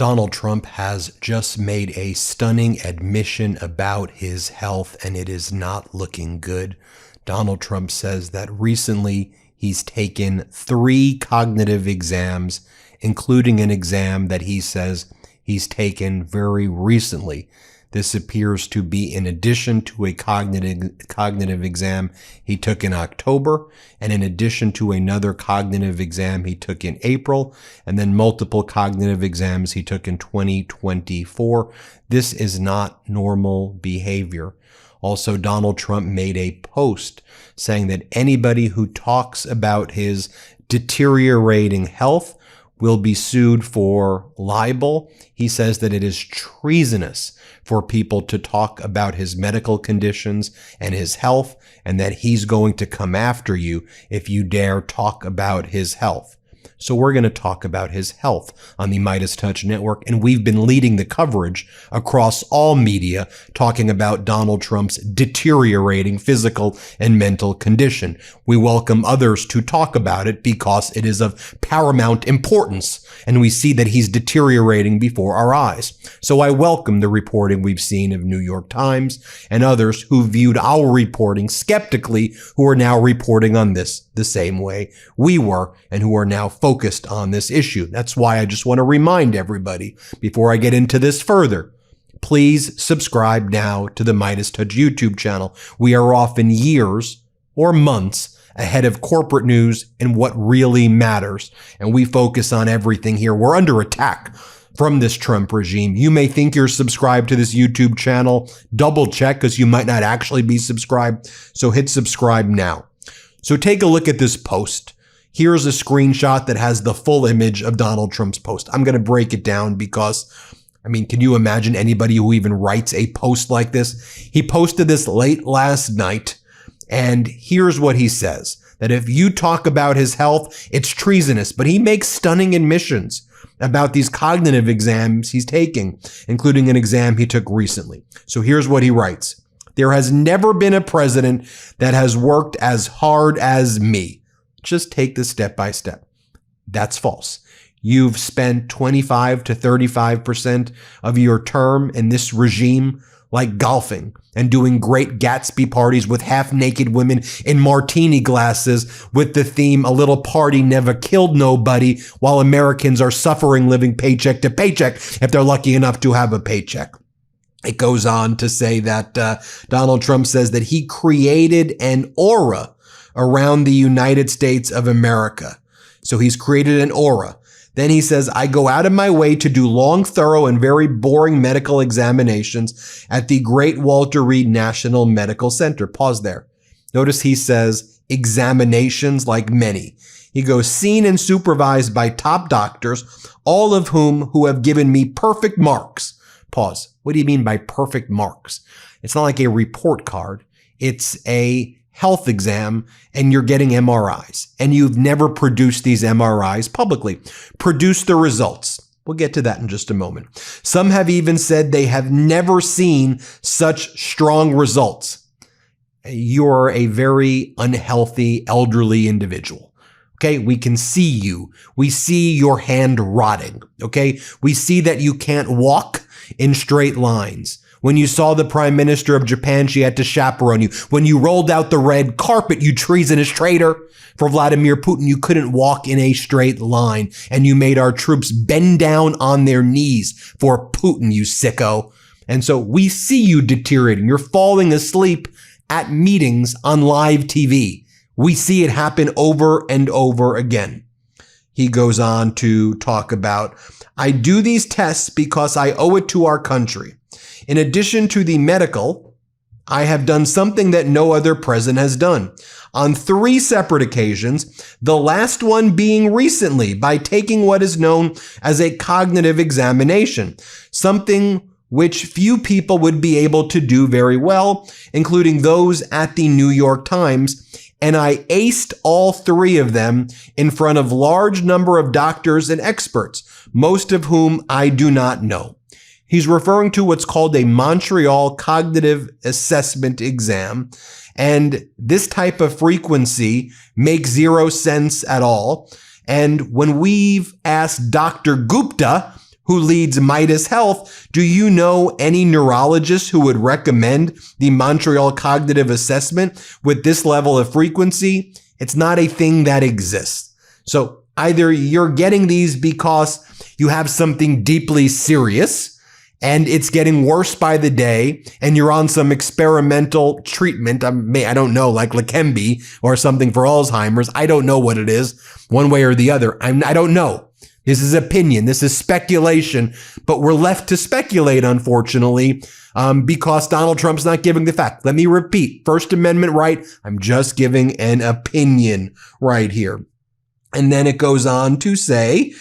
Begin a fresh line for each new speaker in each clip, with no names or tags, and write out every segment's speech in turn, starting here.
Donald Trump has just made a stunning admission about his health, and it is not looking good. Donald Trump says that recently he's taken 3 cognitive exams, including an exam that he says he's taken very recently. This appears to be in addition to a cognitive exam he took in October, and in addition to another cognitive exam he took in April, and then multiple cognitive exams he took in 2024. This is not normal behavior. Also, Donald Trump made a post saying that anybody who talks about his deteriorating health will be sued for libel. He says that it is treasonous for people to talk about his medical conditions and his health, and that he's going to come after you if you dare talk about his health. So we're going to talk about his health on the MeidasTouch network, and we've been leading the coverage across all media talking about Donald Trump's deteriorating physical and mental condition. We welcome others to talk about it because it is of paramount importance, and we see that he's deteriorating before our eyes. So I welcome the reporting we've seen of New York Times and others who viewed our reporting skeptically, who are now reporting on this the same way we were, and who are now focused on this issue. That's why I just want to remind everybody, before I get into this further, please subscribe now to the MeidasTouch YouTube channel. We are often years or months ahead of corporate news and what really matters, and we focus on everything here. We're under attack from this Trump regime. You may think you're subscribed to this YouTube channel. Double check, because you might not actually be subscribed. So hit subscribe now. So take a look at this post. Here's a screenshot that has the full image of Donald Trump's post. I'm going to break it down because, can you imagine anybody who even writes a post like this? He posted this late last night, and here's what he says, that if you talk about his health, it's treasonous, but he makes stunning admissions about these cognitive exams he's taking, including an exam he took recently. So here's what he writes. There has never been a president that has worked as hard as me. Just take this step by step. That's false. You've spent 25 to 35% of your term in this regime like golfing and doing great Gatsby parties with half-naked women in martini glasses with the theme, a little party never killed nobody, while Americans are suffering living paycheck to paycheck if they're lucky enough to have a paycheck. It goes on to say that Donald Trump says that he created an aura around the United States of America. So he's created an aura. Then he says, I go out of my way to do long, thorough, and very boring medical examinations at the Great Walter Reed National Medical Center. Pause there. Notice he says examinations like many. He goes, seen and supervised by top doctors, all of who have given me perfect marks. Pause. What do you mean by perfect marks? It's not like a report card. It's a health exam, and you're getting MRIs, and you've never produced these MRIs publicly. Produce the results. We'll get to that in just a moment. Some have even said they have never seen such strong results. You're a very unhealthy, elderly individual. Okay, we can see you. We see your hand rotting. Okay, we see that you can't walk in straight lines. When you saw the Prime Minister of Japan, she had to chaperone you. When you rolled out the red carpet, you treasonous traitor, for Vladimir Putin, you couldn't walk in a straight line, and you made our troops bend down on their knees for Putin, you sicko. And so we see you deteriorating. You're falling asleep at meetings on live TV. We see it happen over and over again. He goes on to talk about, I do these tests because I owe it to our country. In addition to the medical, I have done something that no other president has done. On 3 separate occasions, the last one being recently by taking what is known as a cognitive examination, something which few people would be able to do very well, including those at the New York Times, and I aced all 3 of them in front of large number of doctors and experts, most of whom I do not know. He's referring to what's called a Montreal Cognitive Assessment Exam, and this type of frequency makes 0 sense at all. And when we've asked Dr. Gupta, who leads Midas Health, do you know any neurologist who would recommend the Montreal Cognitive Assessment with this level of frequency? It's not a thing that exists. So either you're getting these because you have something deeply serious and it's getting worse by the day and you're on some experimental treatment. I don't know, like Leqembi or something for Alzheimer's. I don't know what it is, one way or the other. I don't know. This is opinion. This is speculation, but we're left to speculate, unfortunately, because Donald Trump's not giving the fact. Let me repeat, First Amendment right. I'm just giving an opinion right here. And then it goes on to say,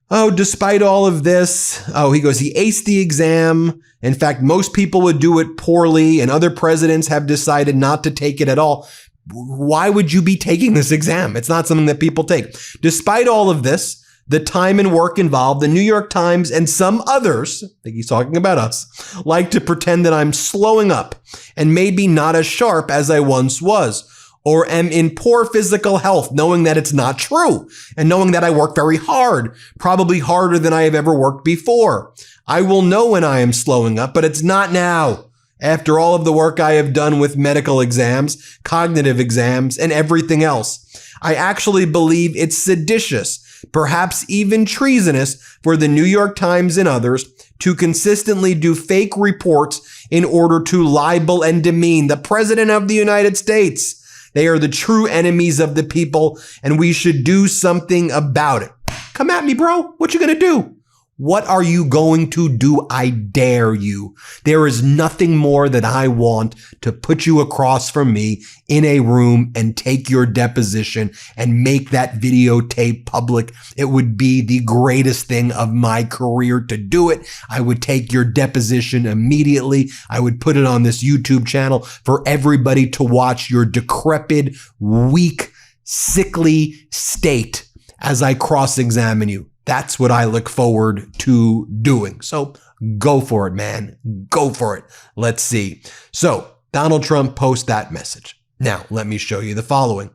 despite all of this, he goes, he aced the exam. In fact, most people would do it poorly and other presidents have decided not to take it at all. Why would you be taking this exam? It's not something that people take. Despite all of this, the time and work involved, the New York Times and some others, I think he's talking about us, like to pretend that I'm slowing up and maybe not as sharp as I once was, or am in poor physical health, knowing that it's not true and knowing that I work very hard, probably harder than I have ever worked before. I will know when I am slowing up, but it's not now. After all of the work I have done with medical exams, cognitive exams, and everything else, I actually believe it's seditious, perhaps even treasonous for the New York Times and others to consistently do fake reports in order to libel and demean the President of the United States. They are the true enemies of the people, and we should do something about it. Come at me, bro. What you gonna do? What are you going to do? I dare you. There is nothing more that I want to put you across from me in a room and take your deposition and make that videotape public. It would be the greatest thing of my career to do it. I would take your deposition immediately. I would put it on this YouTube channel for everybody to watch your decrepit, weak, sickly state as I cross-examine you. That's what I look forward to doing. So go for it, man. Go for it. Let's see. So Donald Trump posts that message. Now, let me show you the following.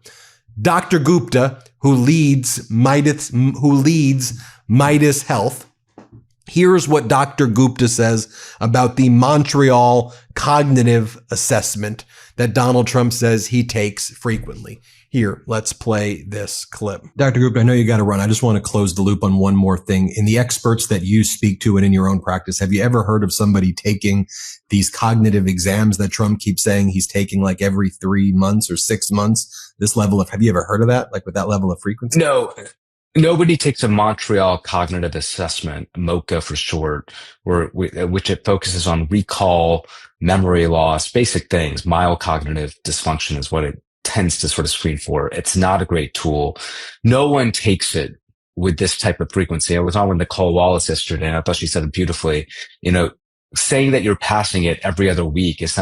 Dr. Gupta, who leads Midas Health, here's what Dr. Gupta says about the Montreal Cognitive Assessment that Donald Trump says he takes frequently. Here, let's play this clip. Dr. Gupta, I know you got to run. I just want to close the loop on one more thing. In the experts that you speak to and in your own practice, have you ever heard of somebody taking these cognitive exams that Trump keeps saying he's taking like every 3 months or 6 months? This level of, have you ever heard of that? Like with that level of frequency?
No. Nobody takes a Montreal Cognitive Assessment, MoCA for short, which it focuses on recall, memory loss, basic things. Mild cognitive dysfunction is what it tends to sort of screen for. It's not a great tool. No one takes it with this type of frequency. I was on with Nicole Wallace yesterday, and I thought she said it beautifully. Saying that you're passing it every other week is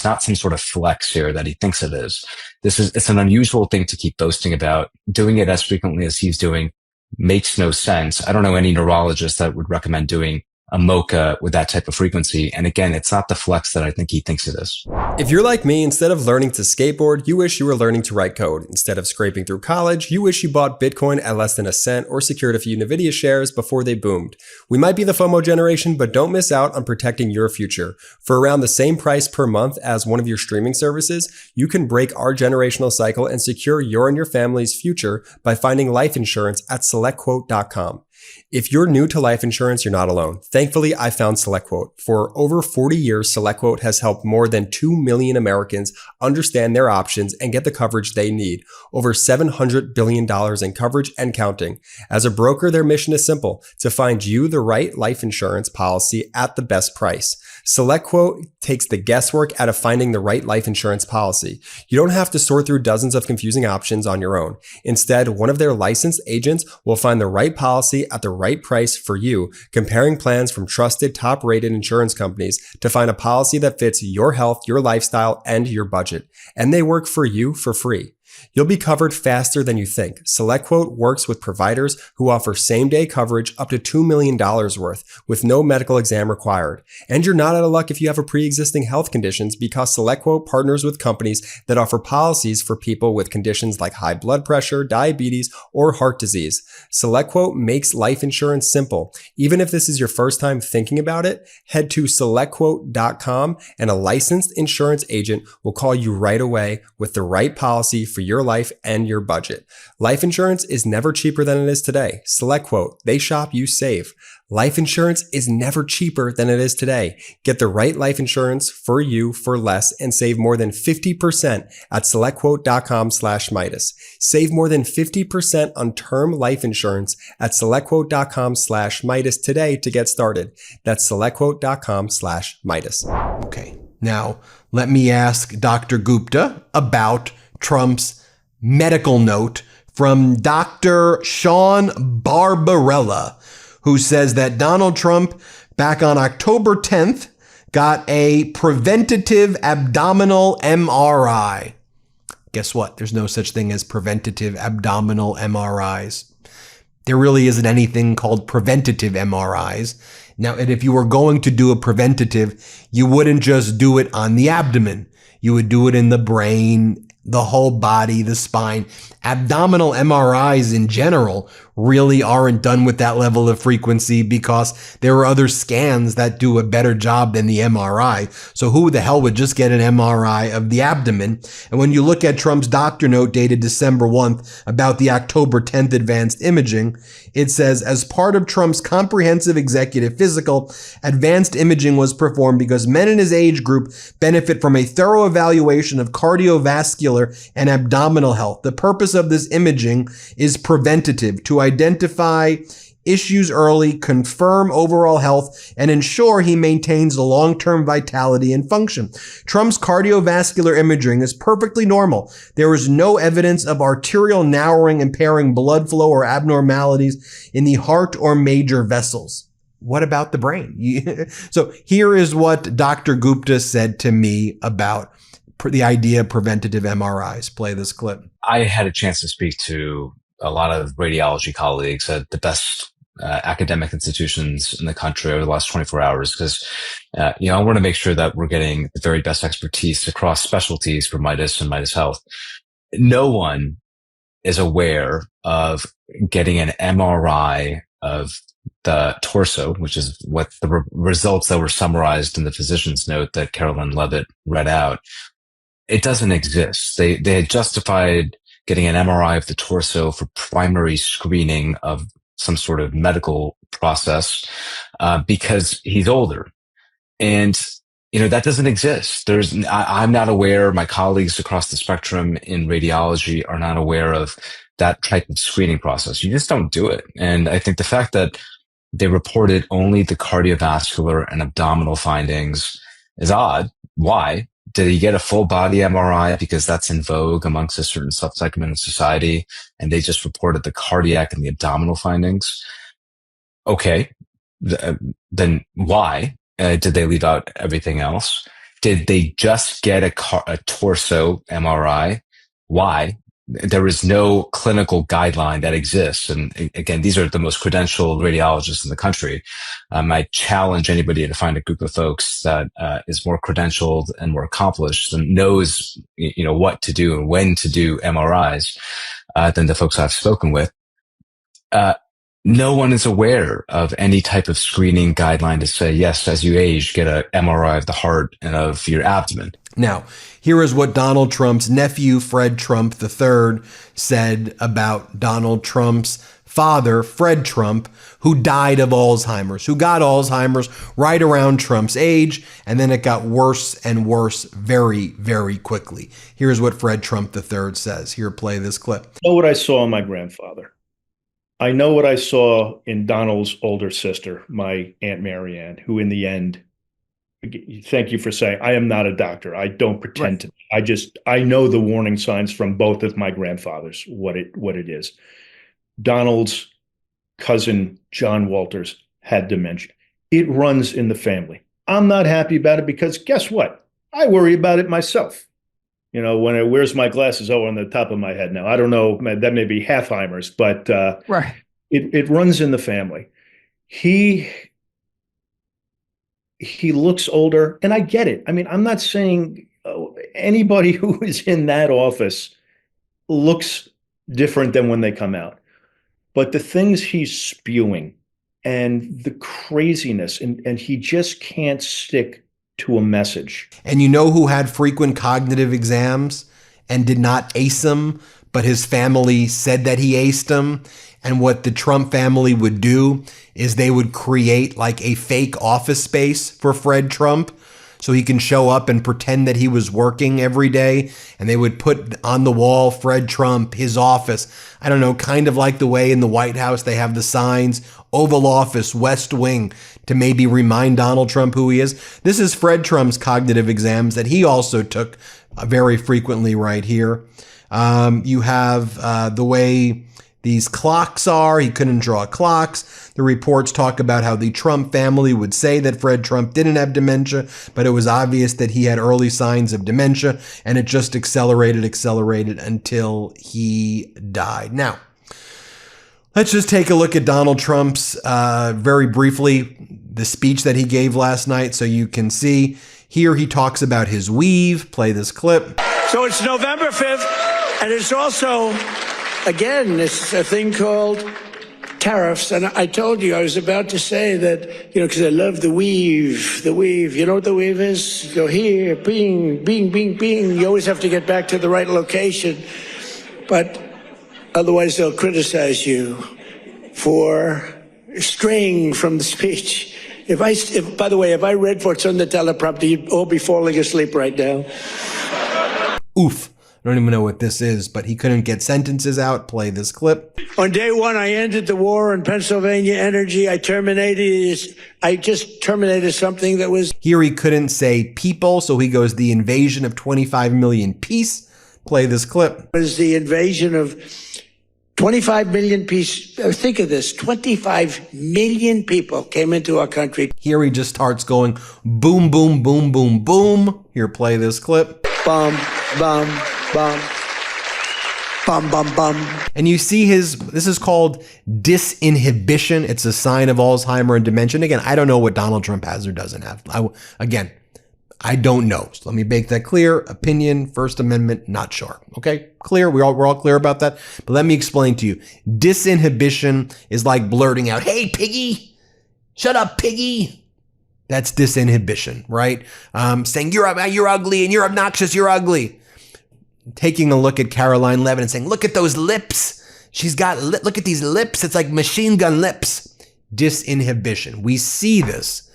not some sort of flex here that he thinks it is. It's an unusual thing to keep boasting about. Doing it as frequently as he's doing makes no sense. I don't know any neurologist that would recommend doing a MoCA with that type of frequency. And again, it's not the flex that I think he thinks it is.
If you're like me, instead of learning to skateboard, you wish you were learning to write code. Instead of scraping through college, you wish you bought Bitcoin at less than a cent or secured a few Nvidia shares before they boomed. We might be the FOMO generation, but don't miss out on protecting your future. For around the same price per month as one of your streaming services, you can break our generational cycle and secure your and your family's future by finding life insurance at SelectQuote.com. If you're new to life insurance, you're not alone. Thankfully, I found SelectQuote. For over 40 years, SelectQuote has helped more than 2 million Americans understand their options and get the coverage they need. Over $700 billion in coverage and counting. As a broker, their mission is simple: to find you the right life insurance policy at the best price. SelectQuote takes the guesswork out of finding the right life insurance policy. You don't have to sort through dozens of confusing options on your own. Instead, one of their licensed agents will find the right policy at the right price for you, comparing plans from trusted, top-rated insurance companies to find a policy that fits your health, your lifestyle, and your budget. And they work for you for free. You'll be covered faster than you think. SelectQuote works with providers who offer same-day coverage up to $2 million worth with no medical exam required. And you're not out of luck if you have a pre-existing health conditions because SelectQuote partners with companies that offer policies for people with conditions like high blood pressure, diabetes, or heart disease. SelectQuote makes life insurance simple. Even if this is your first time thinking about it, head to SelectQuote.com and a licensed insurance agent will call you right away with the right policy for your life and your budget. Life insurance is never cheaper than it is today. SelectQuote, they shop, you save. Life insurance is never cheaper than it is today. Get the right life insurance for you for less and save more than 50% at SelectQuote.com/Meidas. Save more than 50% on term life insurance at SelectQuote.com/Meidas today to get started. That's SelectQuote.com/Meidas.
Okay. Now, let me ask Dr. Gupta about Trump's medical note from Dr. Sean Barbarella, who says that Donald Trump, back on October 10th, got a preventative abdominal MRI. Guess what? There's no such thing as preventative abdominal MRIs. There really isn't anything called preventative MRIs. Now, and if you were going to do a preventative, you wouldn't just do it on the abdomen. You would do it in the brain, the whole body, the spine. Abdominal MRIs in general really aren't done with that level of frequency because there are other scans that do a better job than the MRI. So who the hell would just get an MRI of the abdomen? And when you look at Trump's doctor note dated December 1st about the October 10th advanced imaging, it says, as part of Trump's comprehensive executive physical, advanced imaging was performed because men in his age group benefit from a thorough evaluation of cardiovascular and abdominal health. The purpose of this imaging is preventative, to identify issues early, confirm overall health, and ensure he maintains long-term vitality and function. Trump's cardiovascular imaging is perfectly normal. There is no evidence of arterial narrowing impairing blood flow or abnormalities in the heart or major vessels. What about the brain? So here is what Dr. Gupta said to me about the idea of preventative MRIs. Play this clip.
I had a chance to speak to a lot of radiology colleagues at the best academic institutions in the country over the last 24 hours because, I want to make sure that we're getting the very best expertise across specialties for Meidas and Meidas Health. No one is aware of getting an MRI of the torso, which is what the results that were summarized in the physician's note that Carolyn Levitt read out. It doesn't exist. They had justified getting an MRI of the torso for primary screening of some sort of medical process, because he's older. And, that doesn't exist. I'm not aware, my colleagues across the spectrum in radiology are not aware of that type of screening process. You just don't do it. And I think the fact that they reported only the cardiovascular and abdominal findings is odd. Why? Did he get a full body MRI because that's in vogue amongst a certain subsegment of society and they just reported the cardiac and the abdominal findings? Okay. Then why did they leave out everything else? Did they just get a torso MRI? Why? There is no clinical guideline that exists. And again, these are the most credentialed radiologists in the country. I challenge anybody to find a group of folks that is more credentialed and more accomplished and knows, what to do and when to do MRIs than the folks I've spoken with. No one is aware of any type of screening guideline to say, yes, as you age, get an MRI of the heart and of your abdomen.
Now, here is what Donald Trump's nephew, Fred Trump III, said about Donald Trump's father, Fred Trump, who died of Alzheimer's, who got Alzheimer's right around Trump's age, and then it got worse and worse very, very quickly. Here's what Fred Trump III says. Here, play this clip.
I know what I saw in my grandfather. I know what I saw in Donald's older sister, my Aunt Marianne, who in the end, thank you for saying, I am not a doctor. I don't pretend to be. I know the warning signs from both of my grandfathers, what it is. Donald's cousin, John Walters, had dementia. It runs in the family. I'm not happy about it because guess what? I worry about it myself. where's my glasses? Oh, on the top of my head now. I don't know. That may be Halfheimer's, but
Right.
It runs in the family. He looks older, and I get it. I mean, I'm not saying anybody who is in that office looks different than when they come out. But the things he's spewing and the craziness, and he just can't stick to a message.
And you know who had frequent cognitive exams and did not ace them, but his family said that he aced them? And what the Trump family would do is they would create like a fake office space for Fred Trump so he can show up and pretend that he was working every day. And they would put on the wall, Fred Trump, his office. I don't know, kind of like the way in the White House they have the signs, Oval Office, West Wing, to maybe remind Donald Trump who he is. This is Fred Trump's cognitive exams that he also took very frequently right here. You have the way these clocks are. He couldn't draw clocks. The reports talk about how the Trump family would say that Fred Trump didn't have dementia, but it was obvious that he had early signs of dementia, and it just accelerated until he died. Now, let's just take a look at Donald Trump's, very briefly, the speech that he gave last night so you can see. Here he talks about his weave. Play this clip.
So it's November 5th, and it's also, again, it's a thing called tariffs. And I told you, I was about to say that, because I love the weave. The weave. You know what the weave is? You go here, bing, bing, bing, bing. You always have to get back to the right location. But otherwise, they'll criticize you for straying from the speech. By the way, if I read what's on the teleprompter, you'd all be falling asleep right now.
Oof. I don't even know what this is, but he couldn't get sentences out. Play this clip.
On day one, I ended the war on Pennsylvania Energy. I just terminated something that was...
Here he couldn't say people, so he goes the invasion of 25 million peace. Play this clip.
Was the invasion of 25 million peace. Think of this. 25 million people came into our country.
Here he just starts going boom, boom, boom, boom, boom. Here, play this clip.
Bum, bum, bum. Bum, bum, bum.
And you see this is called disinhibition. It's a sign of Alzheimer and dementia. Again, I don't know what Donald Trump has or doesn't have. I don't know. So let me make that clear. Opinion, First Amendment, not sure. Okay, clear. We're all clear about that. But let me explain to you. Disinhibition is like blurting out, "Hey, piggy, shut up, piggy." That's disinhibition, right? Saying you're ugly and you're obnoxious. You're ugly. Taking a look at Caroline Levin and saying, "Look at those lips. Look at these lips. It's like machine gun lips." Disinhibition. We see this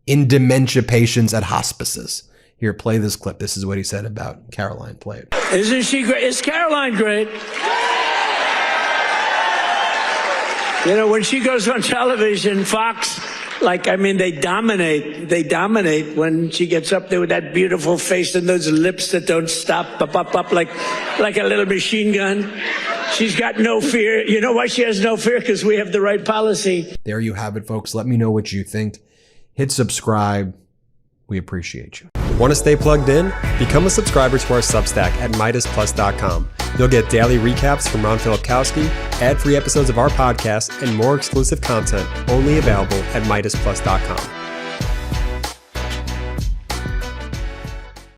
in dementia patients at hospices. Here, play this clip. This is what he said about Caroline. Play it.
Isn't she great? Is Caroline great? When she goes on television, Fox, they dominate. They dominate when she gets up there with that beautiful face and those lips that don't stop, up, like a little machine gun. She's got no fear. You know why she has no fear? Because we have the right policy.
There you have it, folks. Let me know what you think. Hit subscribe. We appreciate you.
Want to stay plugged in? Become a subscriber to our Substack at MeidasPlus.com. You'll get daily recaps from Ron Filipkowski, ad-free episodes of our podcast, and more exclusive content only available at MeidasPlus.com.